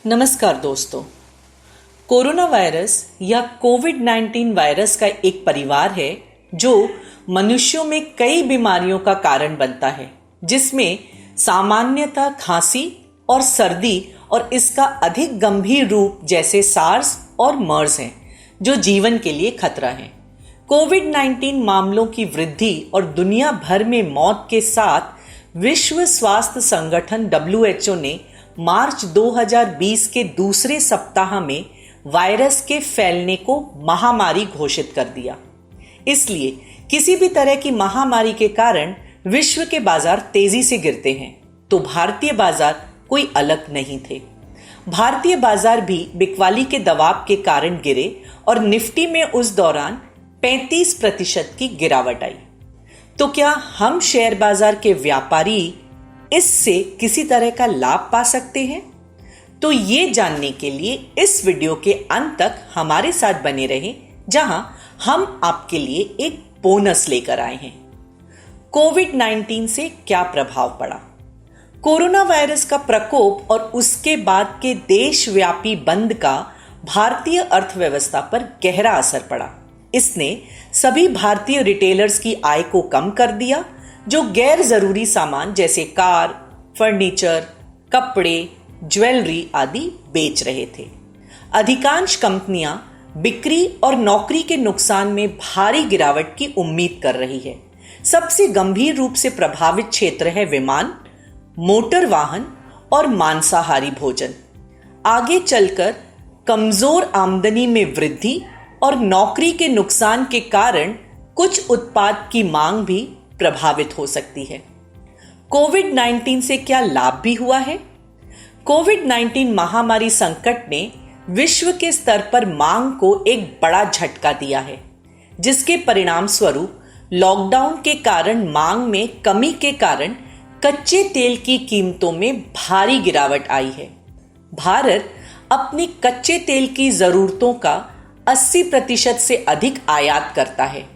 नमस्कार दोस्तों। Corona virus या कोविड-19 वायरस का एक परिवार है जो मनुष्यों में कई बीमारियों का कारण बनता है, जिसमें सामान्यतः खांसी और सर्दी और इसका अधिक गंभीर रूप जैसे सार्स और मर्स हैं, जो जीवन के लिए खतरा है। कोविड-19 मामलों की वृद्धि और दुनिया भर में मौत के साथ विश्व स्वास्थ्य संगठन WHO ने मार्च 2020 के दूसरे सप्ताह में वायरस के फैलने को महामारी घोषित कर दिया। इसलिए किसी भी तरह की महामारी के कारण विश्व के बाजार तेजी से गिरते हैं, तो भारतीय बाजार कोई अलग नहीं थे। भारतीय बाजार भी बिकवाली के दबाव के कारण गिरे और निफ्टी में उस दौरान 35% की गिरावट आई। तो क्या हम शेयर बाजार के व्यापारी इससे किसी तरह का लाभ पा सकते हैं? तो ये जानने के लिए इस वीडियो के अंत तक हमारे साथ बने रहें, जहां हम आपके लिए एक बोनस लेकर आए हैं। कोविड-19 से क्या प्रभाव पड़ा? कोरोना वायरस का प्रकोप और उसके बाद के देशव्यापी बंद का भारतीय अर्थव्यवस्था पर गहरा असर पड़ा। इसने सभी भारतीय रिटेलर्स की आय को कम कर दिया, जो गैर जरूरी सामान जैसे कार, फर्नीचर, कपड़े, ज्वेलरी आदि बेच रहे थे। अधिकांश कंपनियां बिक्री और नौकरी के नुकसान में भारी गिरावट की उम्मीद कर रही है। सबसे गंभीर रूप से प्रभावित क्षेत्र है विमान, मोटर वाहन और मांसाहारी भोजन। आगे चलकर कमजोर आमदनी में वृद्धि और नौकरी के नुकसान के कारण कुछ उत्पाद की मांग भी प्रभावित हो सकती है। कोविड-19 से क्या लाभ भी हुआ है? कोविड-19 महामारी संकट ने विश्व के स्तर पर मांग को एक बड़ा झटका दिया है, जिसके परिणाम स्वरूप लॉकडाउन के कारण मांग में कमी के कारण कच्चे तेल की कीमतों में भारी गिरावट आई है। भारत अपनी कच्चे तेल की जरूरतों का 80% से अधिक आयात करता है।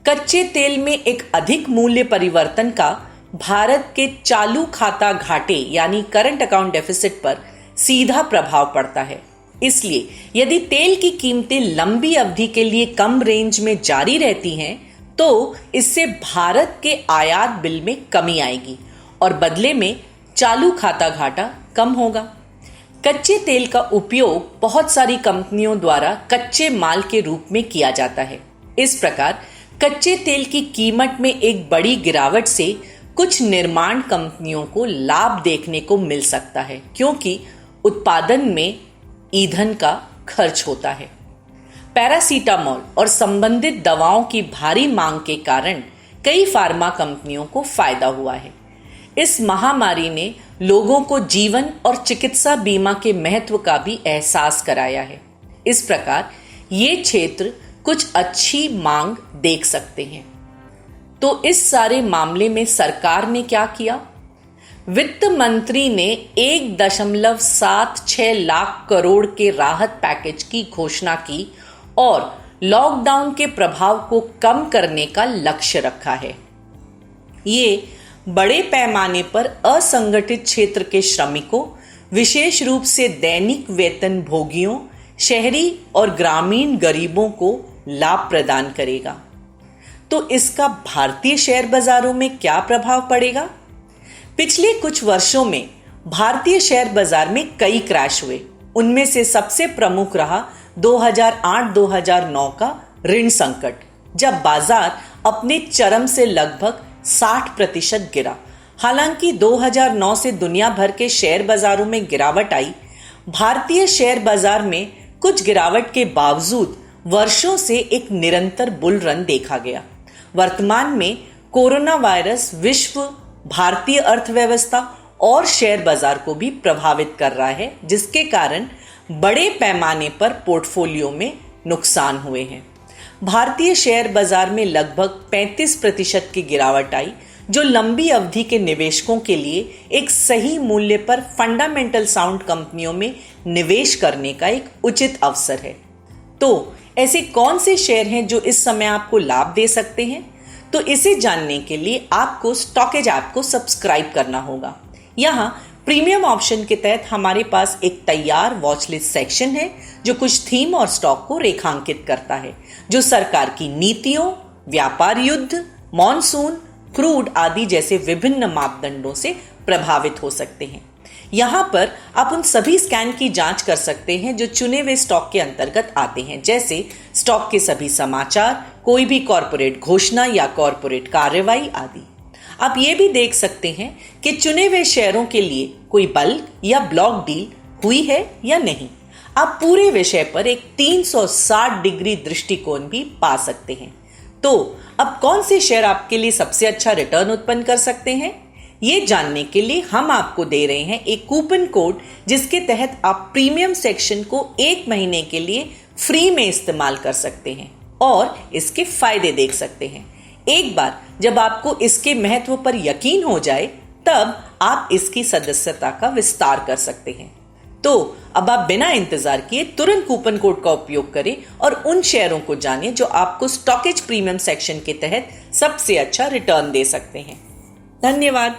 कच्चे तेल में एक अधिक मूल्य परिवर्तन का भारत के चालू खाता घाटे यानी करंट अकाउंट डेफिसिट पर सीधा प्रभाव पड़ता है। इसलिए यदि तेल की कीमतें लंबी अवधि के लिए कम रेंज में जारी रहती हैं, तो इससे भारत के आयात बिल में कमी आएगी और बदले में चालू खाता घाटा कम होगा। कच्चे तेल का उपयोग बहुत सारी कंपनियों द्वारा कच्चे माल के रूप में किया जाता है। इस प्रकार कच्चे तेल की कीमत में एक बड़ी गिरावट से कुछ निर्माण कंपनियों को लाभ देखने को मिल सकता है, क्योंकि उत्पादन में ईंधन का खर्च होता है। पैरासीटामोल और संबंधित दवाओं की भारी मांग के कारण कई फार्मा कंपनियों को फायदा हुआ है। इस महामारी ने लोगों को जीवन और चिकित्सा बीमा के महत्व का भी एहसास कराया है। इस प्रकार ये क्षेत्र कुछ अच्छी मांग देख सकते हैं। तो इस सारे मामले में सरकार ने क्या किया? वित्त मंत्री ने 1.76 लाख करोड़ के राहत पैकेज की घोषणा की और लॉकडाउन के प्रभाव को कम करने का लक्ष्य रखा है। ये बड़े पैमाने पर असंगठित क्षेत्र के श्रमिकों, विशेष रूप से दैनिक वेतन भोगियों, शहरी और ग्रामीण गरीबों को लाभ प्रदान करेगा। तो इसका भारतीय शेयर बाजारों में क्या प्रभाव पड़ेगा? पिछले कुछ वर्षों में भारतीय शेयर बाजार में कई क्रैश हुए। उनमें से सबसे प्रमुख रहा 2008-2009 का ऋण संकट, जब बाजार अपने चरम से लगभग 60% गिरा। हालांकि 2009 से दुनिया भर के शेयर बाजारों में गिरावट आई, भारतीय शेयर बाजार में कुछ गिरावट के बावजूद वर्षों से एक निरंतर बुल रन देखा गया। वर्तमान में कोरोना वायरस विश्व, भारतीय अर्थव्यवस्था और शेयर बाजार को भी प्रभावित कर रहा है, जिसके कारण बड़े पैमाने पर पोर्टफोलियो में नुकसान हुए हैं। भारतीय शेयर बाजार में लगभग 35% की गिरावट आई, जो लंबी अवधि के निवेशकों के लिए एक सही मूल्य पर फंडामेंटल साउंड कंपनियों में निवेश करने का एक उचित अवसर है। तो ऐसे कौन से शेयर हैं जो इस समय आपको लाभ दे सकते हैं? तो इसे जानने के लिए आपको स्टॉकेज ऐप को सब्सक्राइब करना होगा। यहाँ प्रीमियम ऑप्शन के तहत हमारे पास एक तैयार वॉच लिस्ट सेक्शन है जो कुछ थीम और स्टॉक को रेखांकित करता है, जो सरकार की नीतियों, व्यापार युद्ध, मॉनसून, क्रूड आदि जैसे विभिन्न मापदंडों से प्रभावित हो सकते हैं। यहां पर आप उन सभी स्कैन की जांच कर सकते हैं जो चुने हुए स्टॉक के अंतर्गत आते हैं, जैसे स्टॉक के सभी समाचार, कोई भी कॉरपोरेट घोषणा या कॉरपोरेट कार्रवाई आदि। आप ये भी देख सकते हैं कि चुने हुए शेयरों के लिए कोई बल्क या ब्लॉक डील हुई है या नहीं। आप पूरे विषय पर एक 360 डिग्री दृष्टिकोण भी पा सकते हैं। तो अब कौन से शेयर आपके लिए सबसे अच्छा रिटर्न उत्पन्न कर सकते हैं, ये जानने के लिए हम आपको दे रहे हैं एक कूपन कोड, जिसके तहत आप प्रीमियम सेक्शन को 1 महीने के लिए फ्री में इस्तेमाल कर सकते हैं और इसके फायदे देख सकते हैं। एक बार जब आपको इसके महत्व पर यकीन हो जाए, तब आप इसकी सदस्यता का विस्तार कर सकते हैं। तो अब आप बिना इंतजार किए तुरंत कूपन कोड का उपयोग करें और उन शेयरों को जानें जो आपको स्टॉकेज प्रीमियम सेक्शन के तहत सबसे अच्छा रिटर्न दे सकते हैं। धन्यवाद।